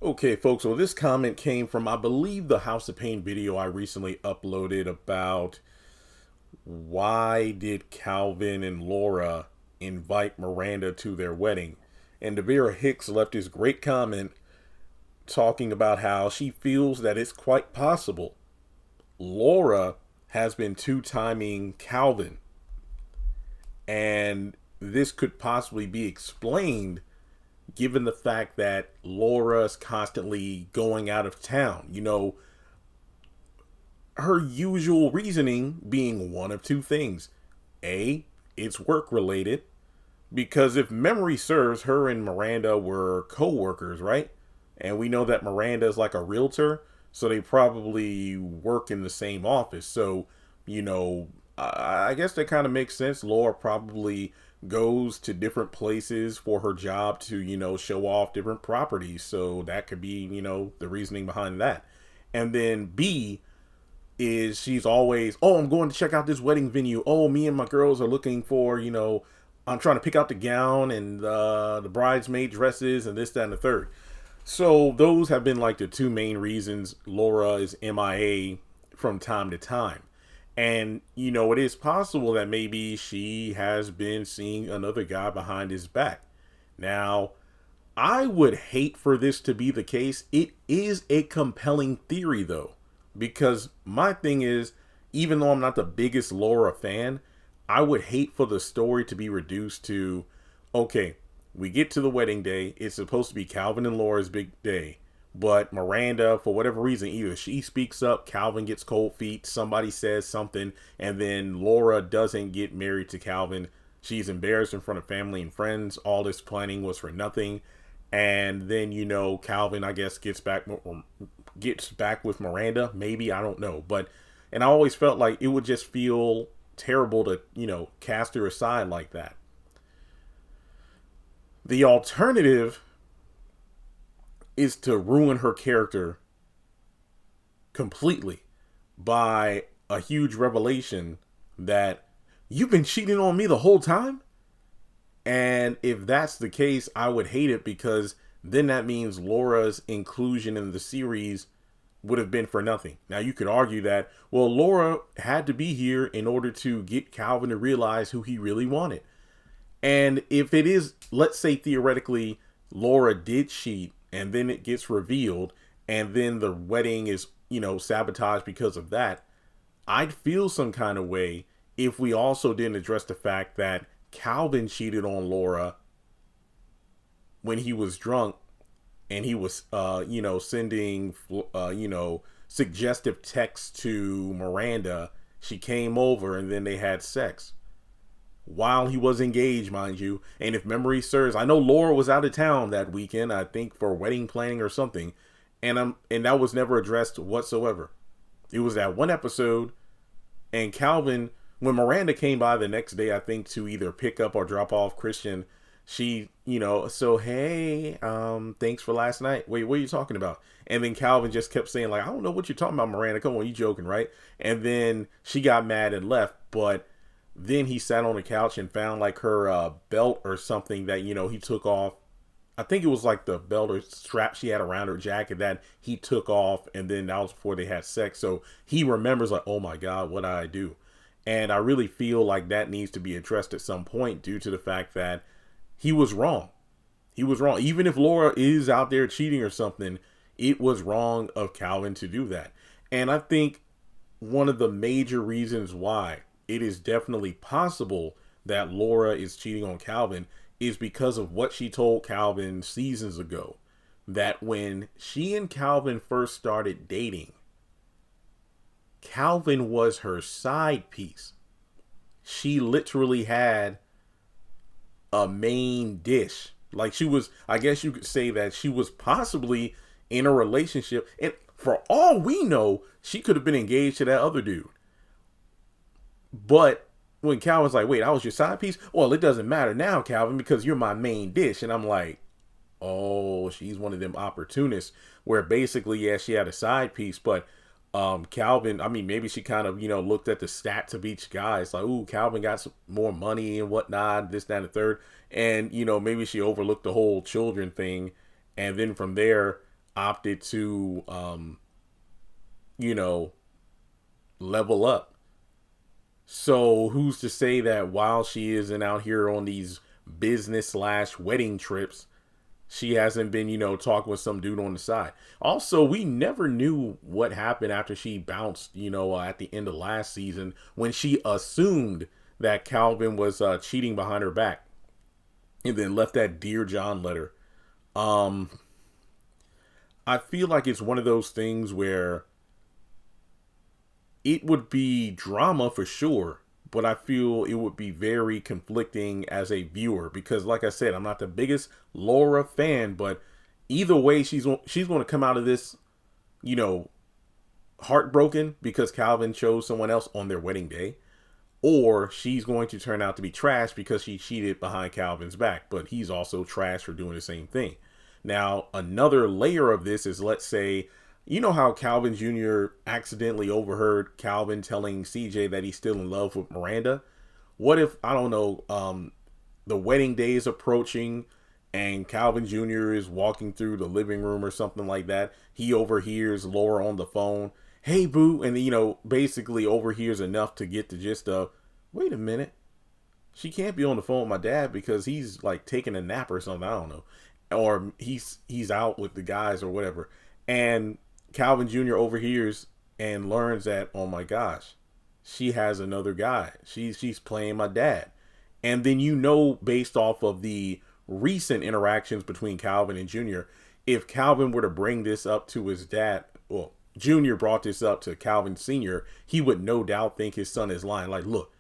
Okay, folks, well, this comment came from, I believe, the House of Pain video I recently uploaded about why did Calvin and Laura invite Miranda to their wedding. And Devera Hicks left this great comment talking about how she feels that it's quite possible Laura has been two-timing Calvin. And this could possibly be explained given the fact that Laura's constantly going out of town. Her usual reasoning being one of two things. A, it's work related, because if memory serves, her and Miranda were co workers, right? And we know that Miranda is like a realtor, so they probably work in the same office. So, you know, I guess that kind of makes sense. Laura probably goes to different places for her job to, show off different properties. So that could be, the reasoning behind that. And then B, is she's always, oh, I'm going to check out this wedding venue. Oh, me and my girls are looking for, I'm trying to pick out the gown and the bridesmaid dresses and this, that, and the third. So those have been like the two main reasons Laura is MIA from time to time. And, it is possible that maybe she has been seeing another guy behind his back. Now, I would hate for this to be the case. It is a compelling theory, though, because my thing is, even though I'm not the biggest Laura fan, I would hate for the story to be reduced to, okay, we get to the wedding day. It's supposed to be Calvin and Laura's big day. But Miranda, for whatever reason, either she speaks up, Calvin gets cold feet, somebody says something, and then Laura doesn't get married to Calvin. She's embarrassed in front of family and friends. All this planning was for nothing. And then, Calvin, I guess, gets back with Miranda. Maybe, I don't know. And I always felt like it would just feel terrible to, cast her aside like that. The alternative is to ruin her character completely by a huge revelation that you've been cheating on me the whole time. And if that's the case, I would hate it, because then that means Laura's inclusion in the series would have been for nothing. Now, you could argue that, well, Laura had to be here in order to get Calvin to realize who he really wanted. And if it is, let's say theoretically, Laura did cheat and then it gets revealed and then the wedding is, sabotaged because of that, I'd feel some kind of way if we also didn't address the fact that Calvin cheated on Laura when he was drunk and he was, sending, suggestive texts to Miranda. She came over and then they had sex while he was engaged, mind you. And if memory serves, I know Laura was out of town that weekend, I think for wedding planning or something. And that was never addressed whatsoever. It was that one episode, and Calvin, when Miranda came by the next day, I think to either pick up or drop off Christian, she, so hey, thanks for last night. Wait, what are you talking about? And then Calvin just kept saying, like, I don't know what you're talking about, Miranda. Come on, you joking, right? And then she got mad and left. But then he sat on the couch and found like her belt or something that, he took off. I think it was like the belt or strap she had around her jacket that he took off. And then that was before they had sex. So he remembers like, oh my God, what did I do? And I really feel like that needs to be addressed at some point due to the fact that he was wrong. He was wrong. Even if Laura is out there cheating or something, it was wrong of Calvin to do that. And I think one of the major reasons why it is definitely possible that Laura is cheating on Calvin is because of what she told Calvin seasons ago. That when she and Calvin first started dating, Calvin was her side piece. She literally had a main dish. Like she was, I guess you could say that she was possibly in a relationship. And for all we know, she could have been engaged to that other dude. But when Calvin's like, wait, I was your side piece? Well, it doesn't matter now, Calvin, because you're my main dish. And I'm like, oh, she's one of them opportunists where basically, yeah, she had a side piece, but Calvin, I mean, maybe she kind of, looked at the stats of each guy. It's like, ooh, Calvin got some more money and whatnot, this, that, and the third. And, maybe she overlooked the whole children thing. And then from there, opted to, you know, level up. So who's to say that while she isn't out here on these business slash wedding trips, she hasn't been, talking with some dude on the side. Also, we never knew what happened after she bounced, at the end of last season when she assumed that Calvin was cheating behind her back and then left that Dear John letter. I feel like it's one of those things where it would be drama for sure, but I feel it would be very conflicting as a viewer because, like I said, I'm not the biggest Laura fan, but either way, she's going to come out of this, heartbroken because Calvin chose someone else on their wedding day, or she's going to turn out to be trash because she cheated behind Calvin's back, but he's also trash for doing the same thing. Now, another layer of this is, let's say, you know how Calvin Jr. accidentally overheard Calvin telling CJ that he's still in love with Miranda? What if, I don't know, the wedding day is approaching and Calvin Jr. is walking through the living room or something like that. He overhears Laura on the phone. Hey, boo. And, basically overhears enough to get the gist of, wait a minute. She can't be on the phone with my dad because he's like taking a nap or something. I don't know. Or he's out with the guys or whatever. And Calvin Jr. overhears and learns that, oh my gosh, she has another guy. She's playing my dad. And then, based off of the recent interactions between Calvin and Jr., if Calvin were to bring this up to his dad, well, Jr. brought this up to Calvin Sr., he would no doubt think his son is lying. Like, look,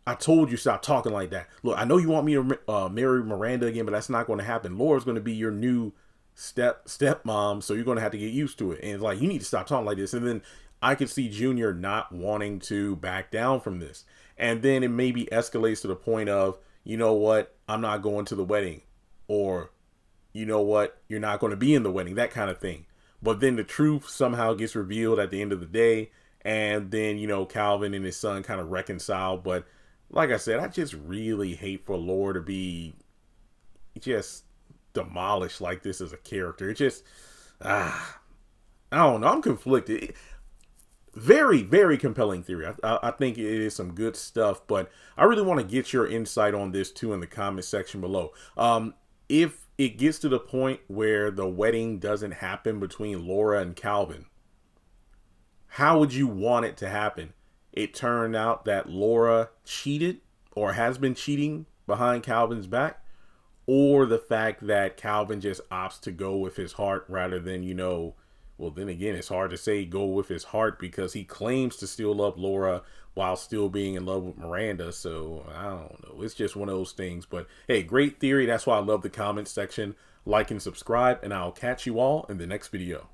I told you stop talking like that. Look, I know you want me to marry Miranda again, but that's not going to happen. Laura's going to be your new stepmom, so you're going to have to get used to it. And it's like, you need to stop talking like this. And then I could see Junior not wanting to back down from this. And then it maybe escalates to the point of, you know what, I'm not going to the wedding. Or, you know what, you're not going to be in the wedding, that kind of thing. But then the truth somehow gets revealed at the end of the day. And then, Calvin and his son kind of reconcile. But like I said, I just really hate for Laura to be just demolished like this as a character. It just, I don't know. I'm conflicted. Very, very compelling theory. I think it is some good stuff, but I really want to get your insight on this too in the comment section below. If it gets to the point where the wedding doesn't happen between Laura and Calvin, how would you want it to happen? It turned out that Laura cheated or has been cheating behind Calvin's back, or the fact that Calvin just opts to go with his heart rather than, well, then again, it's hard to say go with his heart because he claims to still love Laura while still being in love with Miranda. So I don't know. It's just one of those things. But hey, great theory. That's why I love the comment section. Like and subscribe, and I'll catch you all in the next video.